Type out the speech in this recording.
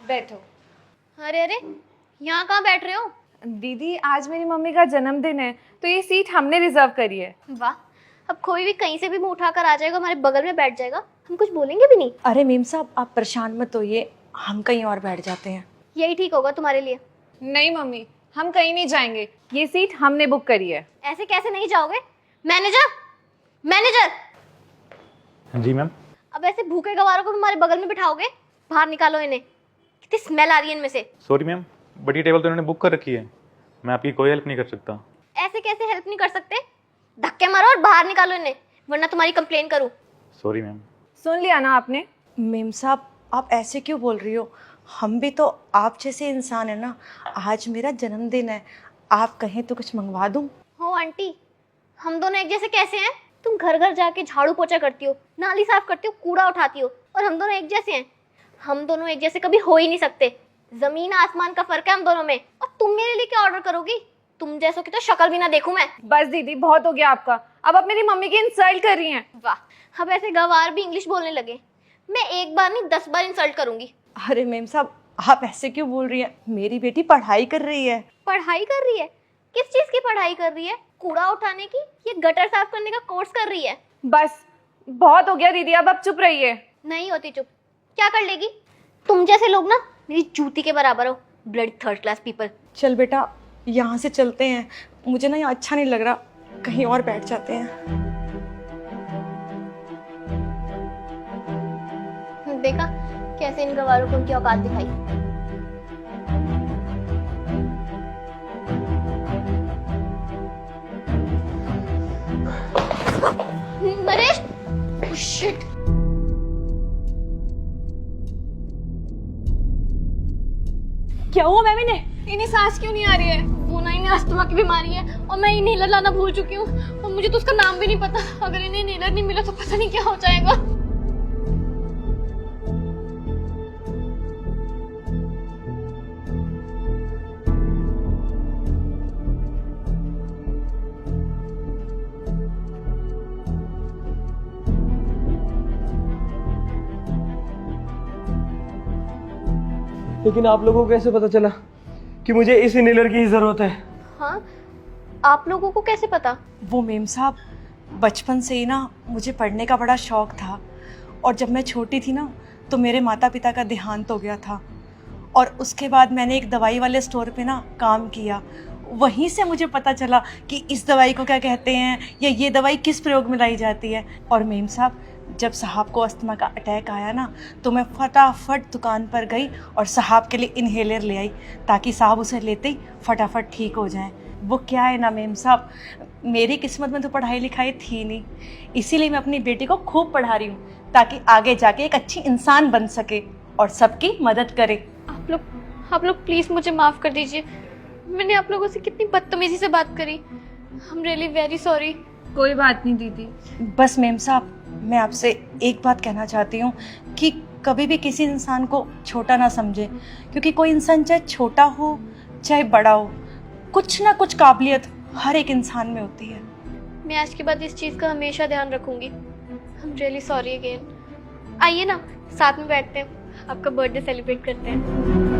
बैठो। अरे अरे, यहाँ कहाँ बैठ रहे हो? दीदी आज मेरी मम्मी का जन्मदिन है तो ये सीट हमने रिजर्व करी है। वाह, अब कोई भी कहीं से भी मुंह उठाकर आ जाएगा, हमारे बगल में बैठ जाएगा, हम कुछ बोलेंगे भी नहीं। अरे मेम साहब आप परेशान मत होइए, हम कहीं और बैठ जाते हैं। यही ठीक होगा तुम्हारे लिए। नहीं मम्मी, हम कहीं नहीं जाएंगे, ये सीट हमने बुक करी है। ऐसे कैसे नहीं जाओगे? Manager, manager! जी मैम। अब ऐसे भूखे गवारों को तुम्हारे बगल में बिठाओगे? बाहर निकालो इन्हें, कितनी स्मेल आ रही है इनमें से। सॉरी मैम, बट ये टेबल तो इन्होंने बुक कर रखी है, मैं आपकी कोई हेल्प नहीं कर सकता। ऐसे कैसे हेल्प नहीं कर सकते? धक्के मारो और बाहर निकालो इन्हें, वरना तुम्हारी कंप्लेन करूँ। Sorry ma'am. सुन लिया ना आपने? मेम साहब आप ऐसे क्यों बोल रही हो, हम भी तो आप जैसे इंसान है ना। आज मेरा जन्मदिन है, आप कहें तो कुछ मंगवा दूं? हो आंटी, हम दोनों एक जैसे कैसे हैं? तुम घर घर जाके झाड़ू पोछा करती हो, नाली साफ करती हो, कूड़ा उठाती हो, और हम दोनों एक जैसे हैं? हम दोनों एक जैसे कभी हो ही नहीं सकते। जमीन आसमान का फर्क है हम दोनों में। और तुम मेरे लिए क्या ऑर्डर करोगी? तुम जैसों की तो शक्ल भी ना देखूं मैं। बस दीदी बहुत हो गया आपका, अब आप मेरी मम्मी की इंसल्ट कर रही हैं। वाह, अब ऐसे गवार भी इंग्लिश बोलने लगे। मैं एक बार नहीं 10 बार इंसल्ट करूंगी। अरे मेम साहब आप ऐसे क्यों बोल रही हैं, मेरी बेटी पढ़ाई कर रही है। पढ़ाई कर रही है? किस चीज की पढ़ाई कर रही है? कूड़ा उठाने की या गटर साफ करने का कोर्स कर रही है? बस बहुत हो गया दीदी, अब आप चुप रहिए। नहीं होती चुप। क्या कर लेगी? तुम जैसे लोग ना मेरी जूती के बराबर हो, ब्लडी थर्ड क्लास पीपल। चल बेटा यहाँ से चलते हैं, मुझे ना यहाँ अच्छा नहीं लग रहा, कहीं और बैठ जाते हैं। देखा कैसे इन गवारों को उनकी औकात दिखाई। Naresh, oh shit! क्या हुआ मैम? इन्हें सांस क्यों नहीं आ रही है? वो ना इन्हें अस्थमा की बीमारी है और मैं इन्हेलर लाना भूल चुकी हूँ, और मुझे तो उसका नाम भी नहीं पता। अगर इन्हें इन्हेलर नहीं मिला तो पता नहीं क्या हो जाएगा। लेकिन आप लोगों को कैसे पता चला कि मुझे इस इनहेलर की ही जरूरत है? हाँ, आप लोगों को कैसे पता? वो मेम साहब बचपन से ही ना मुझे पढ़ने का बड़ा शौक था, और जब मैं छोटी थी ना तो मेरे माता पिता का देहांत हो गया था, और उसके बाद मैंने एक दवाई वाले स्टोर पे ना काम किया। वहीं से मुझे पता चला कि इस दवाई को क्या कहते हैं या ये दवाई किस प्रयोग में लाई जाती है। और मेम साहब जब साहब को अस्थमा का अटैक आया ना तो मैं फटाफट दुकान पर गई और साहब के लिए इन्हेलर ले आई, ताकि साहब उसे लेते ही फटाफट ठीक हो जाएं। वो क्या है ना मेम साहब, मेरी किस्मत में तो पढ़ाई लिखाई थी नहीं, इसीलिए मैं अपनी बेटी को खूब पढ़ा रही हूँ ताकि आगे जाके एक अच्छी इंसान बन सके और सबकी मदद करे। आप लोग प्लीज मुझे माफ कर दीजिए। मैंने आप लोगों से कितनी बदतमीजी से बात करी। I'm really very sorry। कोई बात नहीं दीदी। बस मेम साहब मैं आपसे एक बात कहना चाहती हूँ कि कभी भी किसी इंसान को छोटा ना समझे, क्योंकि कोई इंसान चाहे छोटा हो चाहे बड़ा हो, कुछ ना कुछ काबिलियत हर एक इंसान में होती है। मैं आज के बाद इस चीज का हमेशा ध्यान रखूंगी। I'm really sorry again। आइए ना साथ में बैठते हैं, आपका बर्थडे सेलिब्रेट करते हैं।